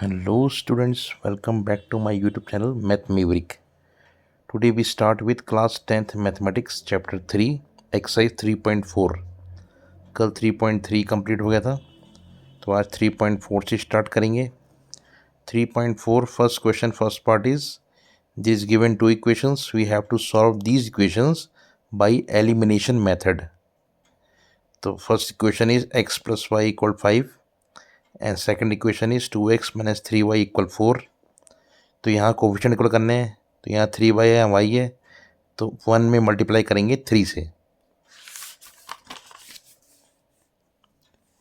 Hello students, welcome back to my YouTube channel Math Maverick. Today we start with class 10th Mathematics chapter 3 exercise 3.4. कल 3.3 complete हो गया था तो आज 3.4 से स्टार्ट करेंगे. 3.4 first question first part is this given two equations we have to solve these equations by elimination method. तो first equation is x plus y equal 5 and second equation is 2x minus 3y equal 4. तो यहाँ coefficient equal करने हैं तो यहाँ 3y है यहाँ y है तो 1 में मल्टीप्लाई करेंगे 3 से.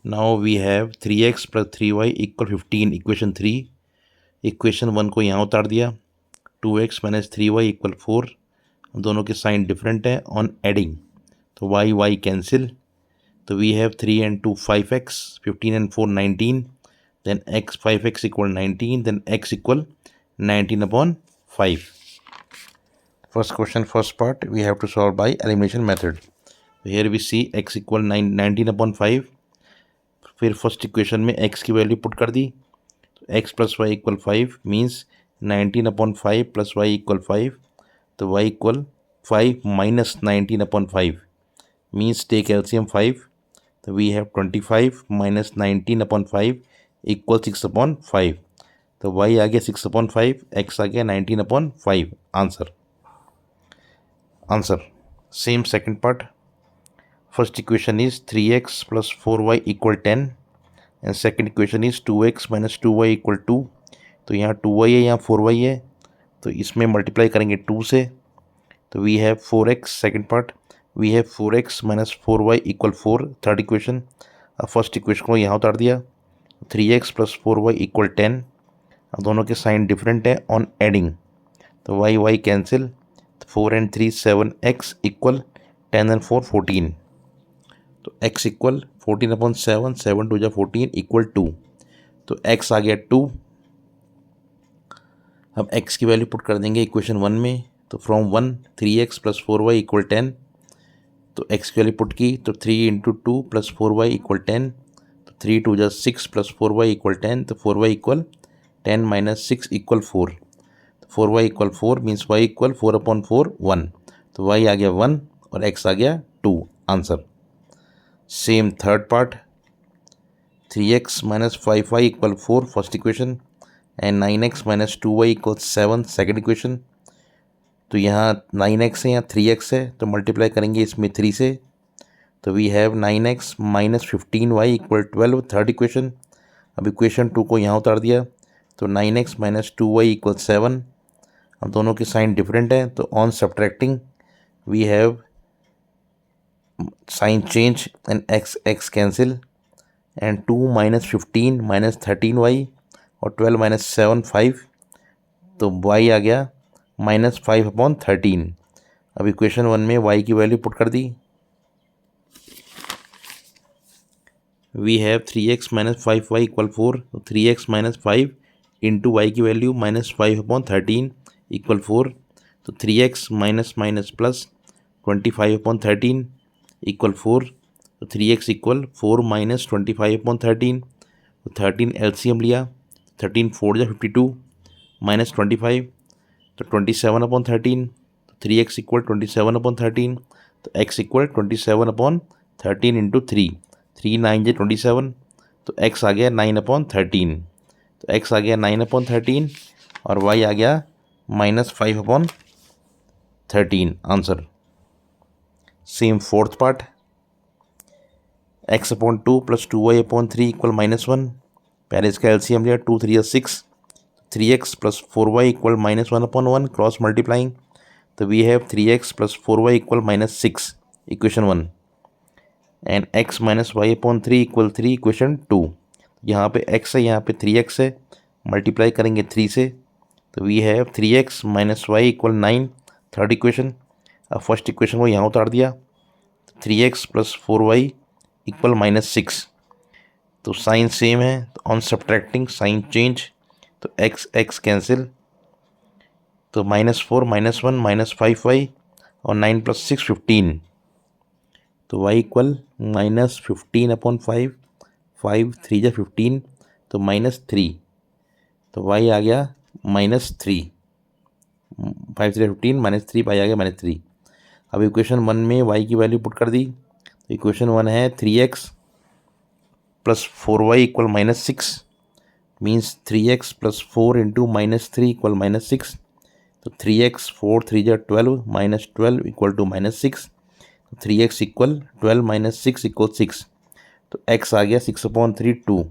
Now we have 3x plus 3y equal 15 equation 3. Equation 1 को यहाँ उतार दिया. 2x minus 3y equal 4. दोनों के साइन डिफरेंट है ऑन एडिंग तो y कैंसिल. तो we have 3 and 2 5x, 15 and 4 19, then x 5x equal 19, then x equal 19 upon 5. First question, first part, we have to solve by elimination method. Here we see x equal 19 upon 5. फिर first equation में x की value put कर दी तो x plus y equal 5 means 19 upon 5 plus y equal 5. तो y equal 5 minus 19 upon 5 means take LCM 5. तो we have 25 minus 19 upon 5 equal 6 upon 5. तो y आ गया 6 अपॉन 5, x आ गया 19 upon 5. Answer same second part. First equation is 3x plus 4y equal 10 and second equation is 2x minus 2y equal 2. तो यहाँ 2y है यहाँ 4y है तो इसमें मल्टीप्लाई करेंगे 2 से. तो we have 4x second part. We have 4x minus 4y equal 4 third equation. अब फर्स्ट इक्वेशन को यहाँ उतार दिया. 3x plus 4y equal 10. अब दोनों के साइन डिफरेंट है ऑन एडिंग तो y cancel. 4 and 3 7x equal 10 and 4 14. तो x इक्वल 14 अपॉन 7, 7 2 जा 14 इक्वल 2. तो x आ गया 2. अब x की वैल्यू पुट कर देंगे इक्वेशन 1 में. तो from 1 3x plus 4y equal 10. तो x की वैल्यू पुट की तो 3 इंटू 2 प्लस 4y इक्वल 10. तो 3 2 जा 6 प्लस 4y इक्वल 10. तो 4y इक्वल 10 माइनस 6 इक्वल 4. तो 4y equal 4 means y equal 4 upon 4 1. तो y आ गया 1 और x आ गया 2. Answer same third part. 3x minus 5y equal 4 first equation and 9x minus 2y equal 7 second equation. तो यहाँ 9x है यहाँ 3x है तो मल्टीप्लाई करेंगे इसमें 3 से. तो we have 9x minus 15y equal 12 third equation. अब इक्वेशन 2 को यहाँ उतार दिया तो 9x माइनस 2y इक्वल 7. अब दोनों के साइन डिफरेंट है तो on subtracting we have sign change and x cancel and 2 minus 15 minus 13y और 12 माइनस 7 5. तो y आ गया माइनस 5 अपॉन 13. अब इक्वेशन 1 में y की वैल्यू पुट कर दी. We have 3x minus 5y equal 4. तो 3x माइनस 5 इंटू वाई की वैल्यू माइनस 5 अपॉन 13 इक्वल 4. तो 3x minus minus plus 25 upon 13 equal 4. तो 3x इक्वल 4 माइनस 25 अपॉन 13. तो 13 एलसीएम लिया 13 4 जा 52 माइनस 25. तो 27 अपॉन 13. तो 3x इक्वल 27 अपॉन 13. तो x इक्वल 27 अपॉन 13 इंटू 3. 3 9 जे 27. तो x आ गया 9 अपॉन 13. तो x आ गया 9 अपॉन 13 और y आ गया minus 5 upon 13. Answer same fourth part. x upon 2 plus 2y upon 3 equal minus 1. पहले इसका एलसीएम लिया 2 3 6. 3x plus 4y equal minus 1 upon 1 cross multiplying. तो we have 3x plus 4y equal minus 6 equation 1 and x minus y upon 3 equal 3 equation 2. यहाँ पे x है यहाँ पे 3x है मल्टीप्लाई करेंगे 3 से. तो we have 3x minus y equal 9 third equation. अब फर्स्ट इक्वेशन को यहाँ उतार दिया 3x plus 4y equal minus 6. तो साइन सेम है तो ऑन सब्ट्रैक्टिंग साइन चेंज. तो x कैंसिल. तो माइनस 4 माइनस 1 माइनस 5y और 9 प्लस 6 15. तो y इक्वल माइनस 15 अपॉन 5 5 3 जा 15 तो माइनस 3. तो y आ गया -3, 5 3 15 -3, y आ गया -3। अब इक्वेशन 1 में y की वैल्यू पुट कर दी, तो इक्वेशन 1 है 3x plus 4y equal -6, means 3x plus 4 into -3 equal -6। तो 3x 4 3 जा 12 -12 equal to -6। 3x equal 12 -6 equal 6। तो x आ गया 6/3 2।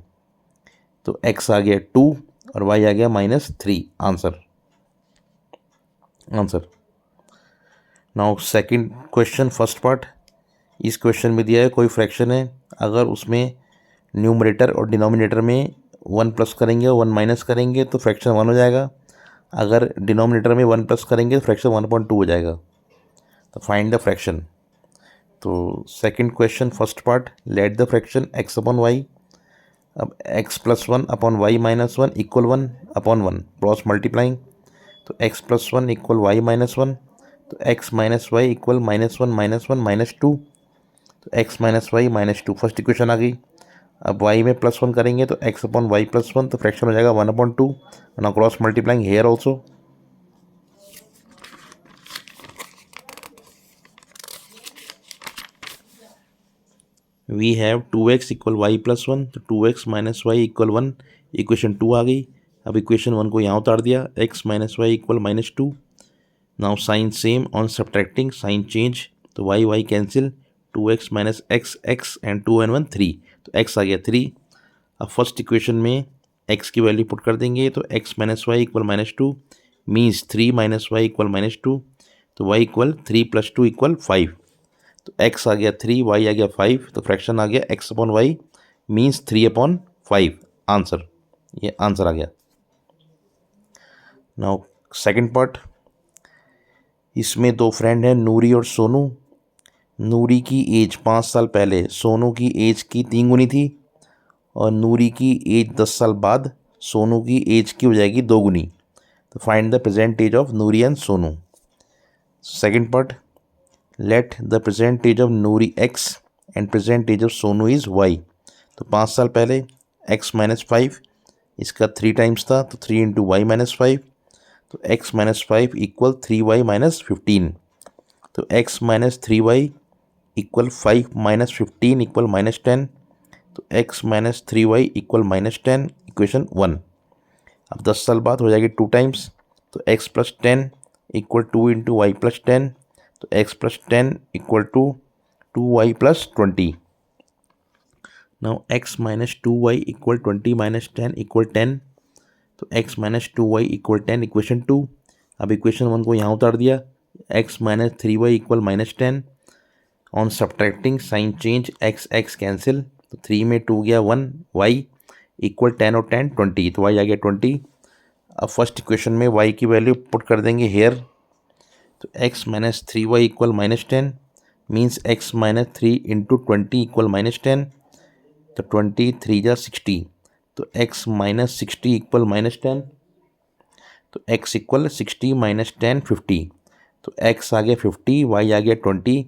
तो x आ गया 2 और y आ गया -3। Answer. Now second question first part. इस क्वेश्चन में दिया है कोई फ्रैक्शन है, अगर उसमें न्यूमरेटर और डिनोमिनेटर में 1 प्लस करेंगे और 1 माइनस करेंगे तो फ्रैक्शन 1 हो जाएगा। अगर डिनोमिनेटर में 1 प्लस करेंगे तो फ्रैक्शन 1/2 हो जाएगा। तो फाइंड द फ्रैक्शन। तो second question first part, let the fraction x upon y. अब x plus 1 upon y minus 1 equal 1 upon 1 cross multiplying. तो x plus 1 equal y minus 1। तो x माइनस वाई इक्वल -1 -1 -2। तो x minus y -2 first equation आ गई। अब y में +1 करेंगे तो x अपॉन वाई प्लस 1, तो फ्रैक्शन हो जाएगा 1/2। ना cross multiplying here also. We have 2x equal y plus 1, तो 2x minus y equal 1, equation 2 आ गई। अब इक्वेशन 1 को यहाँ उतार दिया, x minus y equal -2। Now sign same on subtracting, sign change, तो y y cancel, 2x minus x x and 2 and 1 3। तो x आ गया 3। अब फर्स्ट इक्वेशन में x की वैल्यू पुट कर देंगे, तो x minus y equal -2 means 3 minus y equal -2। तो y इक्वल 3 + 2 इक्वल 5। तो x आ गया 3, y आ गया 5, तो फ्रैक्शन आ गया x upon y means 3/5। Answer, ये आंसर आ गया। Now second part. इसमें दो फ्रेंड हैं, नूरी और सोनू। नूरी की एज 5 साल पहले सोनू की एज की 3 गुनी थी, और नूरी की एज 10 साल बाद सोनू की एज की हो जाएगी 2 गुनी। तो find the present age of Noori and Sonu. Second part, let the present age of Noori x and present age of Sonu is y। तो 5 साल पहले x -5, इसका 3 टाइम्स था, तो 3 इंटू वाई -5। तो x -5 इक्वल 3y -15। तो x -3y इक्वल 5 -15 इक्वल -10। तो x -3y equal -10, equation 1। अब 10 साल बाद हो जाएगी 2 टाइम्स, तो x + 10 इक्वल 2 इंटू वाई + 10। तो x + 10 equal to 2y + 20। Now x - 2y equal 20 - 10 equal 10। तो x - 2y इक्वल 10, इक्वेशन 2। अब इक्वेशन 1 को यहाँ उतार दिया, x - 3y equal -10। On subtracting sign change, x x cancel, तो 3 में 2 गया 1, y इक्वल 10 और 10 20, तो y आ गया 20। अब फर्स्ट इक्वेशन में y की वैल्यू पुट कर देंगे हेयर। तो x - 3y equal -10 means x - 3 into 20 equal -10। तो 20 3 जा 60, तो x - 60 इक्वल -10। तो x इक्वल 60 - 10 50। तो x आ गया 50, y आ गया 20,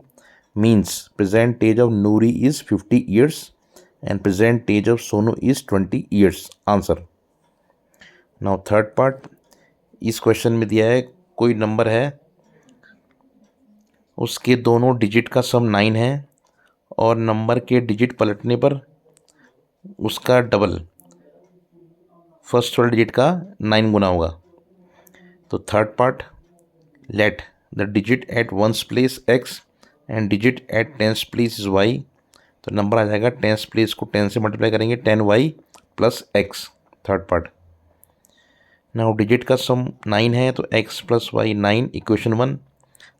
means present age of Noori is 50 years and present age of Sonu is 20 years. Answer. Now third part. इस क्वेश्चन में दिया है कोई नंबर है, उसके दोनों डिजिट का सम 9 है, और नंबर के डिजिट पलटने पर उसका डबल फर्स्ट वाले डिजिट का 9 गुना होगा। तो third part, let the digit at ones place x and digit at tens place is y। तो नंबर आ जाएगा, टेंस प्लेस को 10 से मल्टीप्लाई करेंगे, 10y + x। Third part. Now digit का सम 9 है, तो x + y 9, इक्वेशन 1।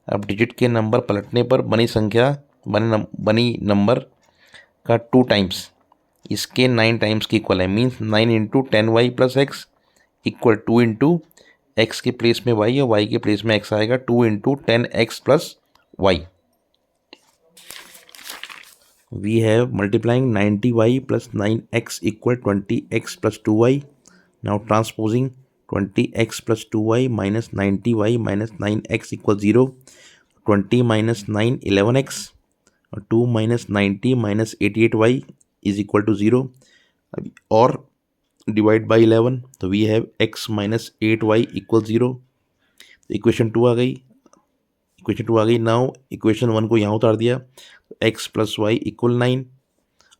अब डिजिट के नंबर पलटने पर बनी नंबर का 2 टाइम्स इसके 9 टाइम्स की इक्वल है, means 9 into 10y + x equal 2 into x के प्लेस में y और y के प्लेस में x आएगा, 2 into 10x + y। We have multiplying 90y + 9x equal 20x + 2y। Now transposing 20x + 2y - 90y - 9x equal 0। 20 - 9 11x, और 2 - 90 - 88y is equal to 0। और divide by 11, तो we have x minus 8y equal 0। Equation 2 आ गई, now equation 1 को यहाँ उतार दिया, x plus y equal 9।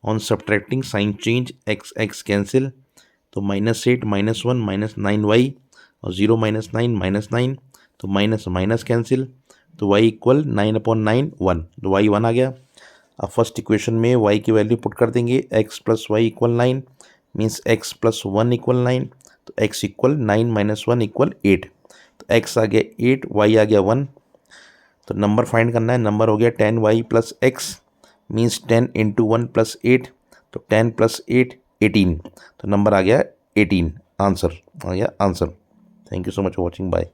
On subtracting sign change, x cancel, तो -8 -1 -9y और 0 -9 -9, तो माइनस माइनस कैंसिल, तो y इक्वल 9/9 1, तो y 1 आ गया। अब फर्स्ट इक्वेशन में y की वैल्यू पुट कर देंगे, x plus y equal 9 means x plus 1 equal 9, तो x इक्वल 9 - 1 इक्वल 8, तो x आ गया 8, y आ गया 1। तो नंबर फाइंड करना है, नंबर हो गया 10y प्लस x मीन्स 10 × 1 + 8, तो 10 + 8 18, तो नंबर आ गया 18, आंसर आ गया answer. Thank you so much for watching, bye.